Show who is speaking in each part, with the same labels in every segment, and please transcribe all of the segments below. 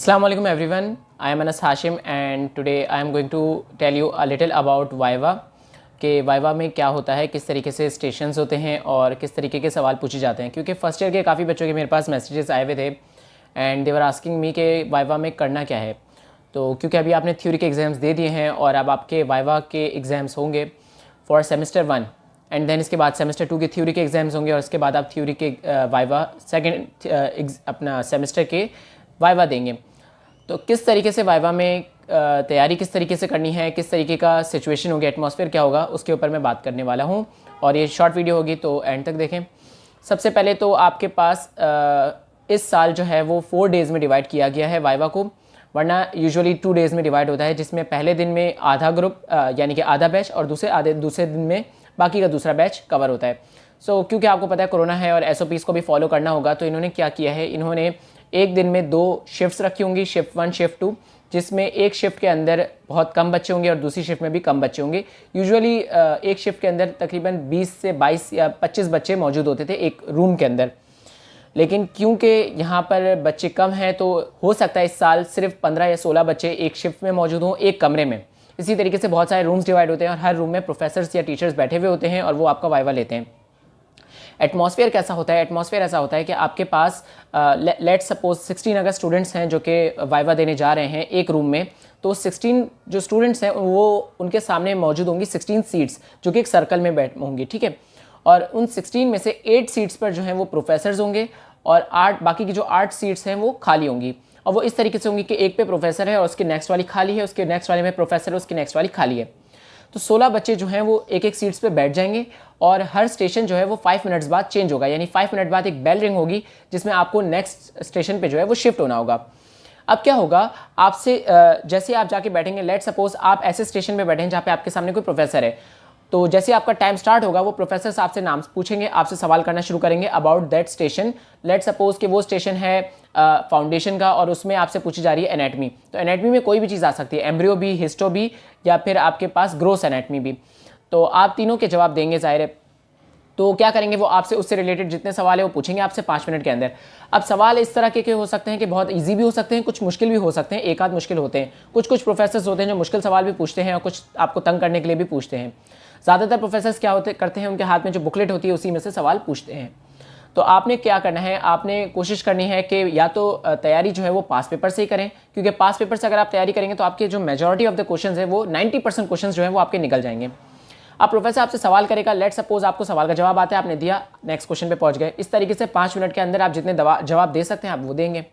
Speaker 1: Assalamualaikum everyone. I am Anas Hashim and today I am going to tell you a little about viva कि viva में क्या होता है, किस तरीके से स्टेशंस होते हैं और किस तरीके के सवाल पूछे जाते हैं। क्योंकि फ़र्स्ट ईयर के काफ़ी बच्चों के मेरे पास मैसेजेस आए हुए थे and they were asking me कि वाइवा में करना क्या है। तो क्योंकि अभी आपने थ्योरी के एग्ज़ाम्स दे दिए हैं और अब आपके वाइवा के एग्ज़ाम्स होंगे फॉर सेमेस्टर 1 एंड देन इसके बाद सेमेस्टर 2 के थ्योरी के एग्ज़ाम्स होंगे और उसके बाद आप थ्योरी के वाइवा सेकेंड अपना सेमेस्टर के वाइवा देंगे। तो किस तरीके से वाइवा में तैयारी किस तरीके से करनी है, किस तरीके का सिचुएशन होगी, एटमॉस्फेयर क्या होगा, उसके ऊपर मैं बात करने वाला हूँ और ये शॉर्ट वीडियो होगी तो एंड तक देखें। सबसे पहले तो आपके पास इस साल जो है वो 4 डेज़ में डिवाइड किया गया है वाइवा को, वरना यूजुअली 2 डेज़ में डिवाइड होता है, जिसमें पहले दिन में आधा ग्रुप यानी कि आधा बैच और दूसरे दिन में बाकी का दूसरा बैच कवर होता है। सो क्योंकि आपको पता है कोरोना है और SOPs को भी फॉलो करना होगा, तो इन्होंने क्या किया है, इन्होंने एक दिन में 2 शिफ्ट्स रखी होंगी, शिफ्ट 1 शिफ्ट 2, जिसमें एक शिफ्ट के अंदर बहुत कम बच्चे होंगे और दूसरी शिफ्ट में भी कम बच्चे होंगे। यूजुअली एक शिफ्ट के अंदर तकरीबन 20 से 22 या 25 बच्चे मौजूद होते थे एक रूम के अंदर, लेकिन क्योंकि यहाँ पर बच्चे कम हैं तो हो सकता है इस साल सिर्फ 15 या 16 बच्चे एक शिफ्ट में मौजूद हों एक कमरे में। इसी तरीके से बहुत सारे रूम्स डिवाइड होते हैं और हर रूम में प्रोफेसर्स या टीचर्स बैठे हुए होते हैं और वो आपका वाइवा लेते हैं। एटमॉस्फेयर कैसा होता है? एटमॉस्फेयर ऐसा होता है कि आपके पास लेट्स सपोज 16 अगर स्टूडेंट्स हैं जो कि वाइवा देने जा रहे हैं एक रूम में, तो 16 जो स्टूडेंट्स हैं वो उनके सामने मौजूद होंगी 16 सीट्स जो कि एक सर्कल में बैठ होंगी, ठीक है। और उन 16 में से 8 सीट्स पर जो हैं वो प्रोफेसर्स होंगे और 8 बाकी की जो 8 सीट्स हैं वो खाली होंगी। और वो इस तरीके से होंगी कि एक पे प्रोफेसर है और उसकी नेक्स्ट वाली खाली है, उसके नेक्स्ट वाले में प्रोफेसर है, उसकी नेक्स्ट वाली खाली है। तो 16 बच्चे जो हैं वो एक एक सीट्स पे बैठ जाएंगे और हर स्टेशन जो है वो 5 मिनट्स बाद चेंज होगा, यानी 5 मिनट बाद एक बेल रिंग होगी जिसमें आपको नेक्स्ट स्टेशन पे जो है वो शिफ्ट होना होगा। अब क्या होगा, आपसे जैसे आप जाके बैठेंगे, लेट सपोज आप ऐसे स्टेशन पे बैठे हैं जहाँ पे आपके सामने कोई प्रोफेसर है, तो जैसे आपका टाइम स्टार्ट होगा वो प्रोफेसर आपसे नाम पूछेंगे, आपसे सवाल करना शुरू करेंगे about that station. Let suppose कि वो स्टेशन है फाउंडेशन का और उसमें आपसे पूछी जा रही है एनाटमी। तो एनाटमी में कोई भी चीज़ आ सकती है, एम्ब्रियो भी, हिस्टो भी, या फिर आपके पास ग्रोस एनाटमी भी। तो आप तीनों के जवाब देंगे ज़ाहिर है। तो क्या करेंगे, वो आपसे उससे रिलेटेड जितने सवाल है वो पूछेंगे आपसे 5 मिनट के अंदर। अब सवाल इस तरह के हो सकते हैं कि बहुत इजी भी हो सकते हैं, कुछ मुश्किल भी हो सकते हैं, एक आध मुश्किल होते हैं। कुछ प्रोफेसर्स होते हैं जो मुश्किल सवाल भी पूछते हैं और कुछ आपको तंग करने के लिए भी पूछते हैं। ज़्यादातर प्रोफेसर्स क्या करते हैं, उनके हाथ में जो बुकलेट होती है उसी में से सवाल पूछते हैं। तो आपने क्या करना है, आपने कोशिश करनी है कि या तो तैयारी जो है वो पास पेपर से ही करें, क्योंकि पास पेपर से अगर आप तैयारी करेंगे तो आपके जो मेजॉरिटी ऑफ द क्वेश्चंस है वो 90% क्वेश्चंस जो है वो आपके निकल जाएंगे। अब प्रोफेसर आपसे सवाल करेगा, लेट सपोज आपको सवाल का जवाब आता है, आपने दिया, नेक्स्ट क्वेश्चन पे पहुंच गए। इस तरीके से 5 मिनट के अंदर आप जितने जवाब दे सकते हैं आप वो देंगे।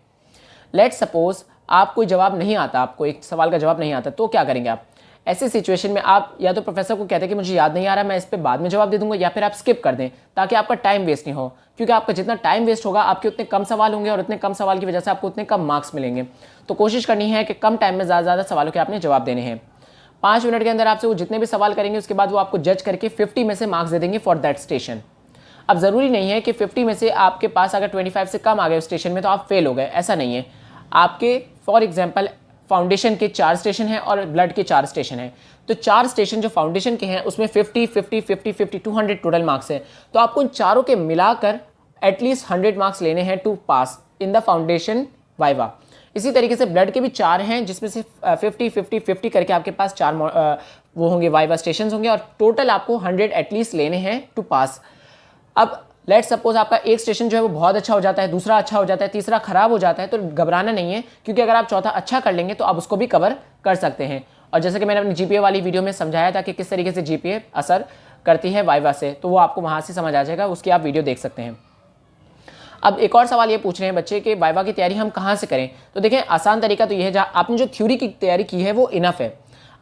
Speaker 1: लेट सपोज आप कोई जवाब नहीं आता, आपको एक सवाल का जवाब नहीं आता, तो क्या करेंगे आप? ऐसे सिचुएशन में आप या तो प्रोफेसर को कहते हैं कि मुझे याद नहीं आ रहा, मैं इस पर बाद में जवाब दे दूंगा, या फिर आप स्किप कर दें ताकि आपका टाइम वेस्ट नहीं हो। क्योंकि आपका जितना टाइम वेस्ट होगा आपके उतने कम सवाल होंगे और उतने कम सवाल की वजह से आपको उतने कम मार्क्स मिलेंगे। तो कोशिश करनी है कि कम टाइम में ज़्यादा सवालों के आपने जवाब देने हैं। 5 मिनट के अंदर आपसे वो जितने भी सवाल करेंगे उसके बाद वो आपको जज करके 50 में से मार्क्स दे देंगे फॉर दैट स्टेशन। अब ज़रूरी नहीं है कि 50 में से आपके पास अगर 25 से कम आ गए स्टेशन में तो आप फेल हो गए, ऐसा नहीं है। आपके फॉर एग्जाम्पल फाउंडेशन के 4 स्टेशन हैं और ब्लड के 4 स्टेशन हैं, तो 4 स्टेशन जो फाउंडेशन के हैं उसमें 50, 50, 50, 50, 200 टोटल मार्क्स हैं। तो आपको उन चारों के मिलाकर एटलीस्ट 100 मार्क्स लेने हैं to pass in the foundation viva. इसी तरीके से ब्लड के भी 4 हैं जिसमें से 50, 50, 50 करके आपके पास 4 वो होंगे वाइवा स्टेशन होंगे और टोटल आपको 100 एटलीस्ट लेने हैं टू पास। अब लेट सपोज आपका एक स्टेशन जो है वो बहुत अच्छा हो जाता है, दूसरा अच्छा हो जाता है, तीसरा खराब हो जाता है, तो घबराना नहीं है, क्योंकि अगर आप चौथा अच्छा कर लेंगे तो आप उसको भी कवर कर सकते हैं। और जैसे कि मैंने अपनी GPA वाली वीडियो में समझाया था कि किस तरीके से GPA असर करती है वाइवा से, तो वो आपको वहाँ से समझ आ जाएगा, उसकी आप वीडियो देख सकते हैं। अब एक और सवाल ये पूछ रहे हैं बच्चे कि वाइवा की तैयारी हम कहाँ से करें। तो देखें, आसान तरीका तो ये है, जहाँ आपने जो थ्योरी की तैयारी की है वो इनफ है।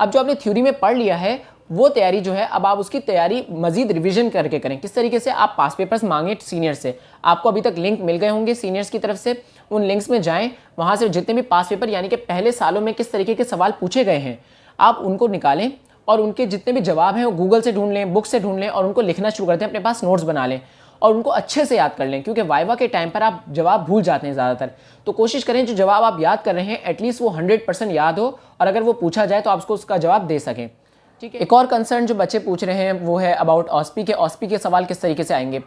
Speaker 1: अब जो आपने थ्योरी में पढ़ लिया है वो तैयारी जो है, अब आप उसकी तैयारी मजीद रिवीजन करके करें। किस तरीके से? आप पास पेपर्स मांगे सीनियर से, आपको अभी तक लिंक मिल गए होंगे सीनियर्स की तरफ से, उन लिंक्स में जाएं, वहाँ से जितने भी पास पेपर यानी कि पहले सालों में किस तरीके के सवाल पूछे गए हैं आप उनको निकालें और उनके जितने भी जवाब हैं वो गूगल से ढूंढ लें, बुक से ढूंढ लें और उनको लिखना शुरू कर दें, अपने पास नोट्स बना लें और उनको अच्छे से याद कर लें, क्योंकि वाइवा के टाइम पर आप जवाब भूल जाते हैं ज़्यादातर। तो कोशिश करें जो जवाब आप याद कर रहे हैं एटलीस्ट वो 100% याद हो और अगर वो पूछा जाए तो आप उसको उसका जवाब दे सकें, ठीक है। एक और कंसर्न जो बच्चे पूछ रहे हैं वो है अबाउट ऑस्पी के सवाल किस तरीके से आएंगे।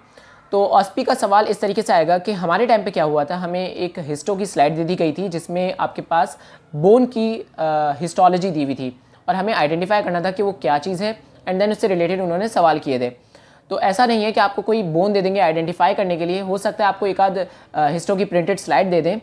Speaker 1: तो ऑस्पी का सवाल इस तरीके से आएगा कि हमारे टाइम पे क्या हुआ था, हमें एक हिस्टो की स्लाइड दे दी गई थी जिसमें आपके पास बोन की हिस्टोलॉजी दी हुई थी और हमें आइडेंटिफाई करना था कि वो क्या चीज़ है, एंड देन उससे रिलेटेड उन्होंने सवाल किए थे। तो ऐसा नहीं है कि आपको कोई बोन दे देंगे आइडेंटिफाई करने के लिए, हो सकता है आपको एक आध हिस्टो की प्रिंटेड स्लाइड दे दें,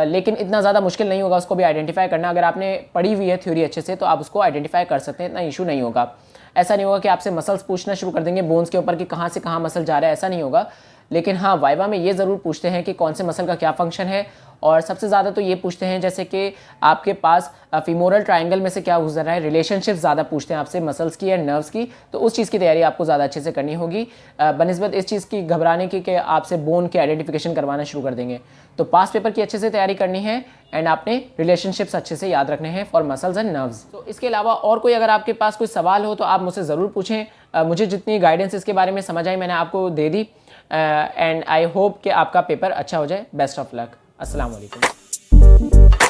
Speaker 1: लेकिन इतना ज़्यादा मुश्किल नहीं होगा उसको भी आइडेंटिफाई करना। अगर आपने पढ़ी हुई है थ्योरी अच्छे से तो आप उसको आइडेंटिफाई कर सकते हैं, इतना इशू नहीं होगा। ऐसा नहीं होगा कि आपसे मसल्स पूछना शुरू कर देंगे बोन्स के ऊपर कि कहाँ से कहाँ मसल जा रहा है, ऐसा नहीं होगा। लेकिन हाँ, वाइवा में ये ज़रूर पूछते हैं कि कौन से मसल का क्या फंक्शन है, और सबसे ज़्यादा तो ये पूछते हैं जैसे कि आपके पास फीमोरल ट्रायंगल में से क्या गुजर रहा है, रिलेशनशिप ज़्यादा पूछते हैं आपसे मसल्स की एंड नर्व्स की। तो उस चीज़ की तैयारी आपको ज़्यादा अच्छे से करनी होगी बनिस्बत इस चीज़ की घबराने की कि आपसे बोन के आइडेंटिफिकेशन करवाना शुरू कर देंगे। तो पास पेपर की अच्छे से तैयारी करनी है एंड आपने रिलेशनशिप्स अच्छे से याद रखने हैं फॉर मसल्स एंड नर्व्स। तो इसके अलावा और कोई अगर आपके पास कोई सवाल हो तो आप मुझसे ज़रूर पूछें। मुझे जितनी गाइडेंस इसके बारे में समझ आई मैंने आपको दे दी, एंड आई होप कि आपका पेपर अच्छा हो जाए। Best of luck. अस्सलाम वालेकुम।